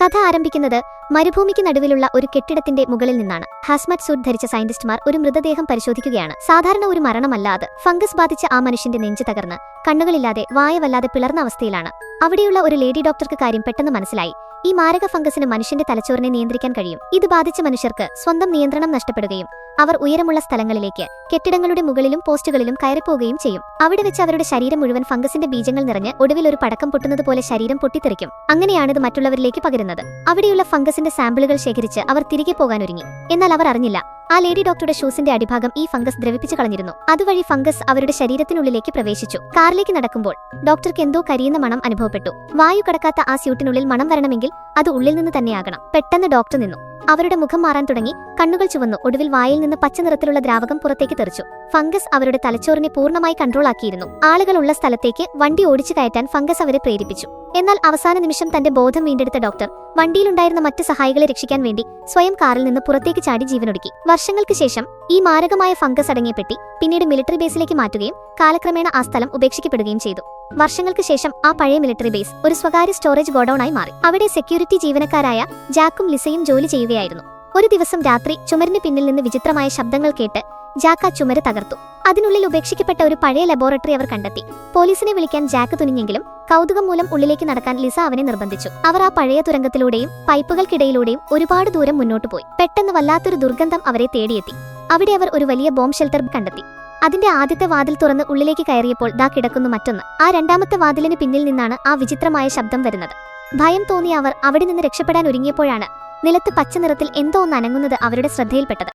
കഥ ആരംഭിക്കുന്നത് മരുഭൂമിക്ക് നടുവിലുള്ള ഒരു കെട്ടിടത്തിന്റെ മുകളിൽ നിന്നാണ്. ഹാസ്മറ്റ് സൂട്ട് ധരിച്ച സയന്റിസ്റ്റുമാർ ഒരു മൃതദേഹം പരിശോധിക്കുകയാണ്. സാധാരണ ഒരു മരണമല്ല അത്. ഫംഗസ് ബാധിച്ച ആ മനുഷ്യന്റെ നെഞ്ച് തകർന്ന് കണ്ണുകളില്ലാതെ വായ വല്ലാതെ പിളർന്ന അവസ്ഥയിലാണ്. അവിടെയുള്ള ഒരു ലേഡി ഡോക്ടർക്ക് കാര്യം പെട്ടെന്ന് മനസ്സിലായി. ഈ മാരക ഫംഗസിന് മനുഷ്യന്റെ തലച്ചോറിനെ നിയന്ത്രിക്കാൻ കഴിയും. ഇത് ബാധിച്ച മനുഷ്യർക്ക് സ്വന്തം നിയന്ത്രണം നഷ്ടപ്പെടുകയും അവർ ഉയരമുള്ള സ്ഥലങ്ങളിലേക്ക്, കെട്ടിടങ്ങളുടെ മുകളിലും പോസ്റ്റുകളിലും കയറിപ്പോവുകയും ചെയ്യും. അവിടെ വെച്ച് അവരുടെ ശരീരം മുഴുവൻ ഫംഗസിന്റെ ബീജങ്ങൾ നിറഞ്ഞ് ഒടുവിൽ ഒരു പടക്കം പൊട്ടുന്നതുപോലെ ശരീരം പൊട്ടിത്തെറിക്കും. അങ്ങനെയാണിത് മറ്റുള്ളവരിലേക്ക് പകരുന്നത്. അവിടെയുള്ള ഫംഗസിന്റെ സാമ്പിളുകൾ ശേഖരിച്ച് അവർ തിരികെ പോകാനൊരുങ്ങി. എന്നാൽ അവർ അറിഞ്ഞില്ല, ആ ലേഡി ഡോക്ടറുടെ ഷൂസിന്റെ അടിഭാഗം ഈ ഫംഗസ് ദ്രവിപ്പിച്ചു കളഞ്ഞിരുന്നു. അതുവഴി ഫംഗസ് അവരുടെ ശരീരത്തിനുള്ളിലേക്ക് പ്രവേശിച്ചു. കാറിലേക്ക് നടക്കുമ്പോൾ ഡോക്ടർക്ക് എന്തോ കരിയുന്ന മണം അനുഭവപ്പെട്ടു. വായു കടക്കാത്ത ആ സ്യൂട്ടിനുള്ളിൽ മണം വരണമെങ്കിൽ അത് ഉള്ളിൽ നിന്ന് തന്നെയാകണം. പെട്ടെന്ന് ഡോക്ടർ നിന്നു. അവരുടെ മുഖം മാറാൻ തുടങ്ങി. കണ്ണുകൾ ചുവന്നു. ഒടുവിൽ വായിൽ നിന്ന് പച്ച നിറത്തിലുള്ള ദ്രാവകം പുറത്തേക്ക് തെറിച്ചു. ഫംഗസ് അവരുടെ തലച്ചോറിനെ പൂർണ്ണമായി കൺട്രോൾ ആക്കിയിരുന്നു. ആളുകൾ ഉള്ള സ്ഥലത്തേക്ക് വണ്ടി ഓടിച്ചു കയറ്റാൻ ഫംഗസ് അവരെ പ്രേരിപ്പിച്ചു. എന്നാൽ അവസാന നിമിഷം തന്റെ ബോധം വീണ്ടെടുത്ത ഡോക്ടർ വണ്ടിയിലുണ്ടായിരുന്ന മറ്റ് സഹായികളെ രക്ഷിക്കാൻ വേണ്ടി സ്വയം കാറിൽ നിന്ന് പുറത്തേക്ക് ചാടി ജീവനൊടുക്കി. വർഷങ്ങൾക്ക് ശേഷം ഈ മാരകമായ ഫംഗസ് അടങ്ങിയ പെട്ടി പിന്നീട് മിലിറ്ററി ബേസിലേക്ക് മാറ്റുകയും കാലക്രമേണ ആ സ്ഥലം ഉപേക്ഷിക്കപ്പെടുകയും ചെയ്തു. വർഷങ്ങൾക്ക് ശേഷം ആ പഴയ മിലിറ്ററി ബേസ് ഒരു സ്വകാര്യ സ്റ്റോറേജ് ഗോഡൌണായി മാറി. അവിടെ സെക്യൂരിറ്റി ജീവനക്കാരായ ജാക്കും ലിസയും ജോലി ചെയ്യുകയായിരുന്നു. ഒരു ദിവസം രാത്രി ചുമരിന് പിന്നിൽ നിന്ന് വിചിത്രമായ ശബ്ദങ്ങൾ കേട്ട് ജാക്ക് ആ ചുമര് തകർത്തു. അതിനുള്ളിൽ ഉപേക്ഷിക്കപ്പെട്ട ഒരു പഴയ ലബോറട്ടറി അവർ കണ്ടെത്തി. പോലീസിനെ വിളിക്കാൻ ജാക്ക് തുനിഞ്ഞെങ്കിലും കൗതുകം മൂലം ഉള്ളിലേക്ക് നടക്കാൻ ലിസ അവനെ നിർബന്ധിച്ചു. അവർ ആ പഴയ തുരങ്കത്തിലൂടെയും പൈപ്പുകൾക്കിടയിലൂടെയും ഒരുപാട് ദൂരം മുന്നോട്ട് പോയി. പെട്ടെന്ന് വല്ലാത്തൊരു ദുർഗന്ധം അവരെ തേടിയെത്തി. അവിടെ അവർ ഒരു വലിയ ബോംബ് ഷെൽട്ടർ കണ്ടെത്തി. അതിന്റെ ആദ്യത്തെ വാതിൽ തുറന്ന് ഉള്ളിലേക്ക് കയറിയപ്പോൾ ദാ കിടക്കുന്നു മറ്റൊന്ന്. ആ രണ്ടാമത്തെ വാതിലിന് പിന്നിൽ നിന്നാണ് ആ വിചിത്രമായ ശബ്ദം വരുന്നത്. ഭയം തോന്നിയ അവർ അവിടെ നിന്ന് രക്ഷപ്പെടാൻ ഒരുങ്ങിയപ്പോഴാണ് നിലത്ത് പച്ച നിറത്തിൽ എന്തോ ഒന്ന് അനങ്ങുന്നത് അവരുടെ ശ്രദ്ധയിൽപ്പെട്ടത്.